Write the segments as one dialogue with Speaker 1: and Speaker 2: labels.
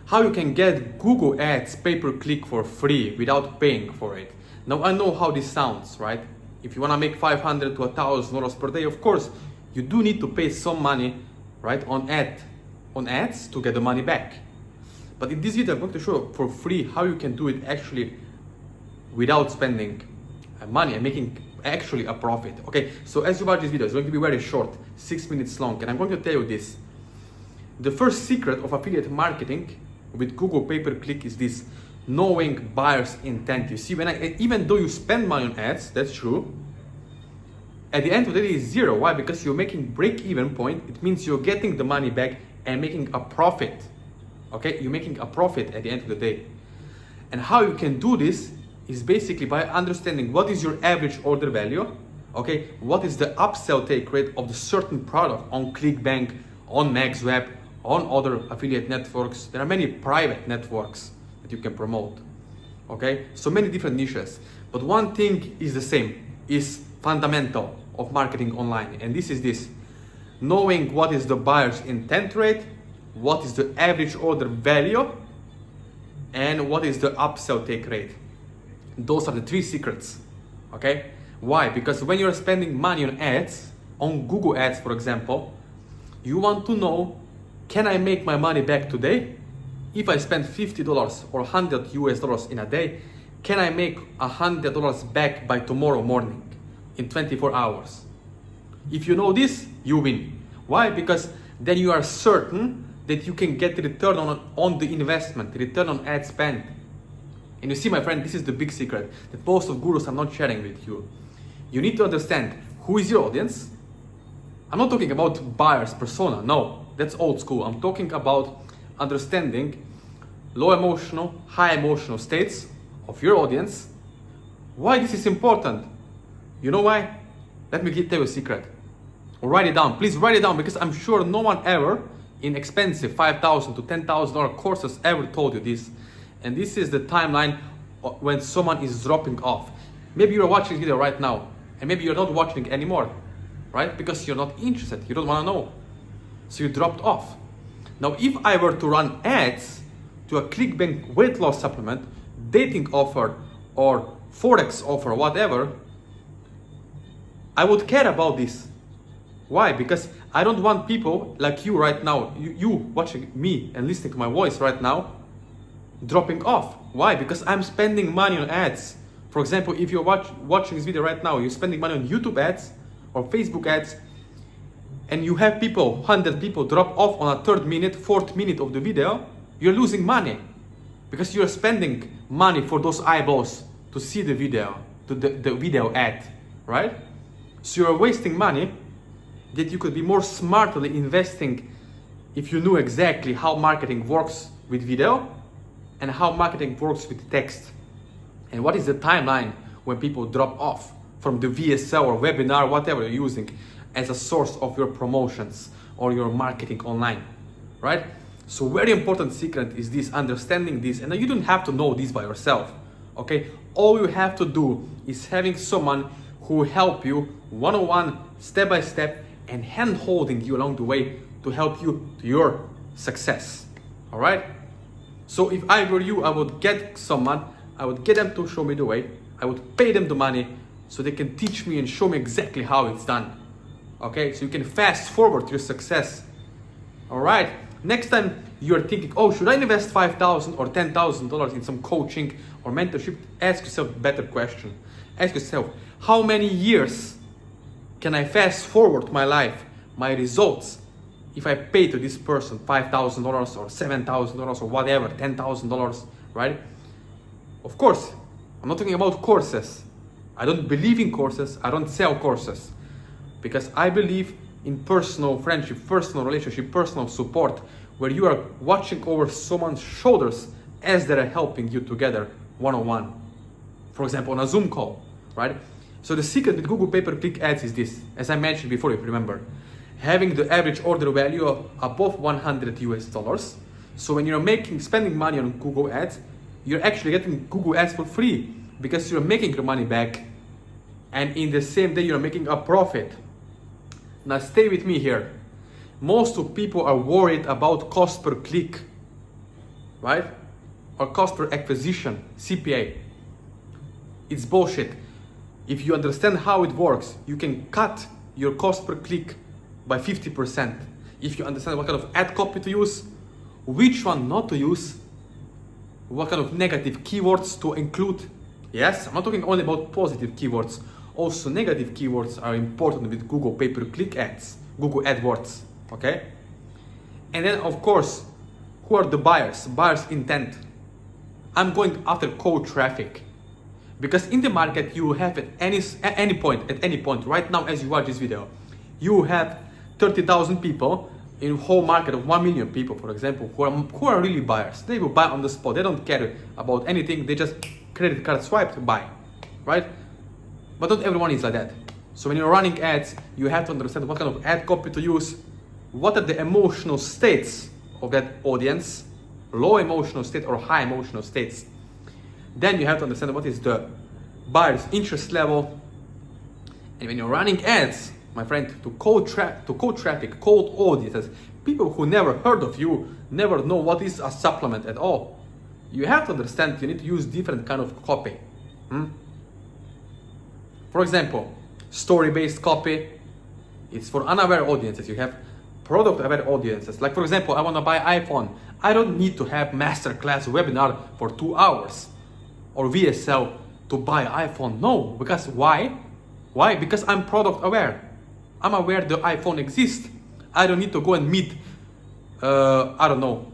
Speaker 1: how you can get Google Ads pay-per-click for free without paying for it. Now I know how this sounds, right? If you want to make $500 to $1,000 per day, of course, you do need to pay some money, right, on ads to get the money back. But in this video, I'm going to show for free how you can do it actually without spending money and making actually a profit. Okay, so as you watch this video, it's going to be very short, 6 minutes long, and I'm going to tell you this. The first secret of affiliate marketing with Google pay-per-click is this: knowing buyer's intent. You see, even though you spend money on ads, that's true, at the end of the day, it's zero. Why? Because you're making break-even point. It means you're getting the money back and making a profit. Okay, you're making a profit at the end of the day. And how you can do this is basically by understanding what is your average order value. Okay, what is the upsell take rate of the certain product on ClickBank, on MaxWeb, on other affiliate networks. There are many private networks that you can promote. Okay, so many different niches. But one thing is the same, is fundamental of marketing online, and this is this: knowing what is the buyer's intent rate, what is the average order value, and what is the upsell take rate. Those are the three secrets. Okay, why? Because when you're spending money on ads, on Google Ads for example, you want to know, can I make my money back today? If I spend $50 or $100 in a day, can I make $100 back by tomorrow morning in 24 hours? If you know this, you win. Why? Because then you are certain that you can get the return on the investment, the return on ad spend. And you see, my friend, this is the big secret that most of gurus are not sharing with you. You need to understand who is your audience. I'm not talking about buyer's persona, no, that's old school. I'm talking about understanding low emotional, high emotional states of your audience. Why this is important? You know why? Let me tell you a secret. Or write it down. Please write it down, because I'm sure no one ever in expensive $5,000 to $10,000 courses ever told you this. And this is the timeline when someone is dropping off. Maybe you're watching this video right now, and maybe you're not watching it anymore, right? Because you're not interested, you don't want to know. So you dropped off. Now, if I were to run ads to a ClickBank weight loss supplement, dating offer, or Forex offer, whatever, I would care about this. Why? Because I don't want people like you right now, you watching me and listening to my voice right now, dropping off. Why? Because I'm spending money on ads. For example, if you're watching this video right now, you're spending money on YouTube ads or Facebook ads, and you have 100 people drop off on a third minute, fourth minute of the video, you're losing money because you're spending money for those eyeballs to see the video, to the video ad, right? So you're wasting money that you could be more smartly investing if you knew exactly how marketing works with video and how marketing works with text. And what is the timeline when people drop off from the VSL or webinar, whatever you're using as a source of your promotions or your marketing online, right? So very important secret is this, understanding this. And you don't have to know this by yourself, okay? All you have to do is having someone who help you one-on-one, step-by-step, and hand-holding you along the way to help you to your success, all right? So if I were you, I would get someone, I would get them to show me the way, I would pay them the money so they can teach me and show me exactly how it's done. Okay, so you can fast forward to your success. All right, next time you're thinking, oh, should I invest $5,000 or $10,000 in some coaching or mentorship? Ask yourself a better question. Ask yourself, how many years can I fast forward my life, my results, if I pay to this person $5,000 or $7,000 or whatever, $10,000, right? Of course, I'm not talking about courses. I don't believe in courses. I don't sell courses, because I believe in personal friendship, personal relationship, personal support, where you are watching over someone's shoulders as they're helping you together one-on-one. For example, on a Zoom call, right? So the secret with Google pay-per-click ads is this, as I mentioned before, if you remember, having the average order value of above $100. So when you're spending money on Google ads, you're actually getting Google ads for free, because you're making your money back, and in the same day you're making a profit. Now stay with me here. Most of people are worried about cost per click. right? Or cost per acquisition, CPA. It's bullshit. If you understand how it works, you can cut your cost per click by 50%. If you understand what kind of ad copy to use, which one not to use, what kind of negative keywords to include. Yes, I'm not talking only about positive keywords. Also, negative keywords are important with Google pay-per-click ads, Google AdWords, okay? And then, of course, who are the buyers? Buyers' intent. I'm going after cold traffic. Because in the market, you have at any point, right now as you watch this video, you have 30,000 people in a whole market of 1 million people, for example, who are really buyers. They will buy on the spot. They don't care about anything. They just credit card swipe to buy, right? But not everyone is like that. So when you're running ads, you have to understand what kind of ad copy to use, what are the emotional states of that audience, low emotional state or high emotional states. Then you have to understand what is the buyer's interest level. And when you're running ads, my friend, to cold traffic, cold audiences, people who never heard of you, never know what is a supplement at all, you have to understand you need to use different kind of copy. For example, story-based copy, it's for unaware audiences. You have product-aware audiences. Like for example, I want to buy iPhone. I don't need to have masterclass webinar for 2 hours or VSL to buy iPhone. No, because why? Why? Because I'm product aware. I'm aware the iPhone exists. I don't need to go and meet, I don't know,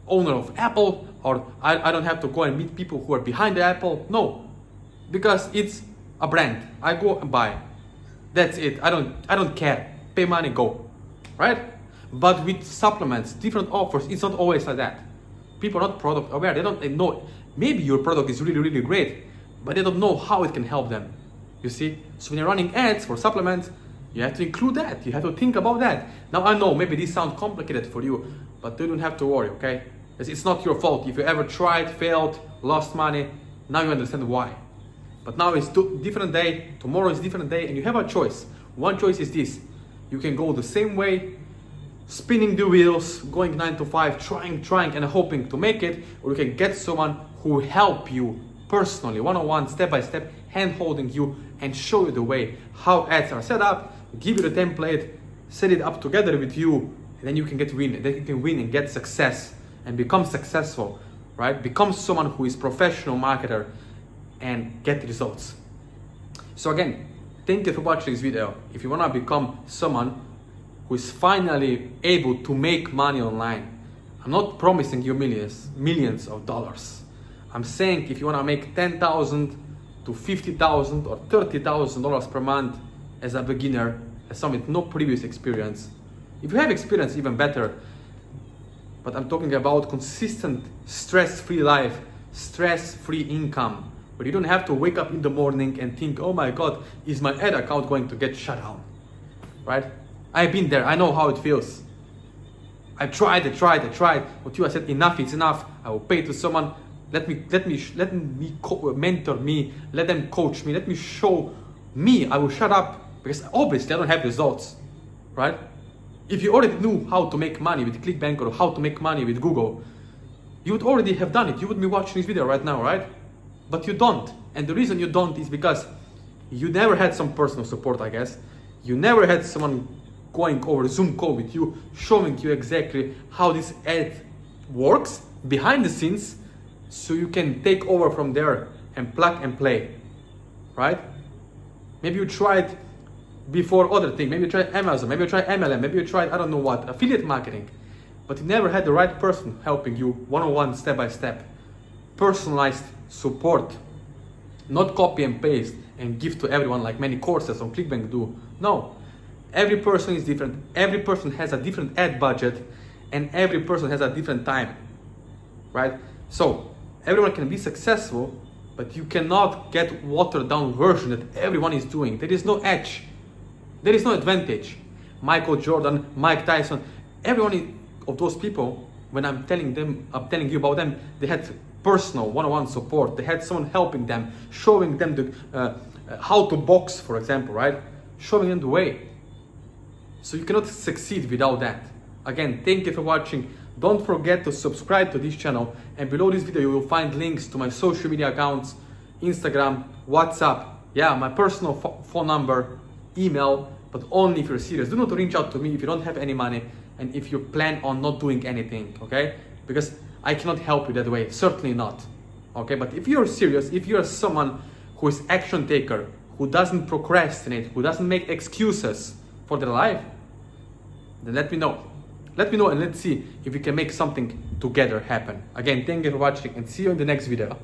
Speaker 1: owner of Apple, or I don't have to go and meet people who are behind the Apple. No, because it's a brand. I go and buy. That's it. I don't care. Pay money, go. Right? But with supplements, different offers, it's not always like that. People are not product aware. They don't know. Maybe your product is really, really great, but they don't know how it can help them. You see? So when you're running ads for supplements, you have to include that. You have to think about that. Now I know maybe this sounds complicated for you, but you don't have to worry, okay? Because it's not your fault. If you ever tried, failed, lost money, now you understand why. But now it's different day, tomorrow is different day, and you have a choice. One choice is this. You can go the same way, spinning the wheels, going 9 to 5, trying and hoping to make it, or you can get someone who will help you personally, one-on-one, step-by-step, hand-holding you and show you the way how ads are set up, give you the template, set it up together with you, and then you can win. Then you can win and get success and become successful, right? Become someone who is professional marketer and get results. So again, thank you for watching this video. If you want to become someone who is finally able to make money online, I'm not promising you millions of dollars. I'm saying if you want to make $10,000 to $50,000 or $30,000 per month as a beginner, as someone with no previous experience. If you have experience, even better. But I'm talking about consistent, stress-free life, stress-free income, where you don't have to wake up in the morning and think, oh my God, is my ad account going to get shut down, right? I've been there. I know how it feels. I tried. But I said, enough is enough. I will pay to someone. Let me mentor me. Let them coach me. Let me show me. I will shut up because obviously I don't have results, right? If you already knew how to make money with ClickBank or how to make money with Google, you would already have done it. You would be watching this video right now, right? But you don't. And the reason you don't is because you never had some personal support, I guess. You never had someone going over Zoom call with you, showing you exactly how this ad works behind the scenes, so you can take over from there and plug and play, right? Maybe you tried before other things. Maybe you tried Amazon, maybe you tried MLM, maybe you tried, I don't know what, affiliate marketing, but you never had the right person helping you one-on-one, step-by-step, personalized support, not copy and paste and give to everyone like many courses on ClickBank do. No, every person is different. Every person has a different ad budget and every person has a different time, right? So everyone can be successful, but you cannot get watered down version that everyone is doing. There is no edge. There is no advantage. Michael Jordan, Mike Tyson, everyone of those people, when I'm telling you about them, they had personal one-on-one support. They had someone helping them, showing them the, how to box, for example, right? Showing them the way. So you cannot succeed without that. Again, thank you for watching. Don't forget to subscribe to this channel, and below this video you will find links to my social media accounts, Instagram, WhatsApp, yeah, my personal phone number, email, but only if you're serious. Do not reach out to me if you don't have any money and if you plan on not doing anything, okay? Because I cannot help you that way, certainly not, okay? But if you're serious, if you're someone who is action taker, who doesn't procrastinate, who doesn't make excuses for their life, then let me know. Let me know and let's see if we can make something together happen. Again, thank you for watching and see you in the next video.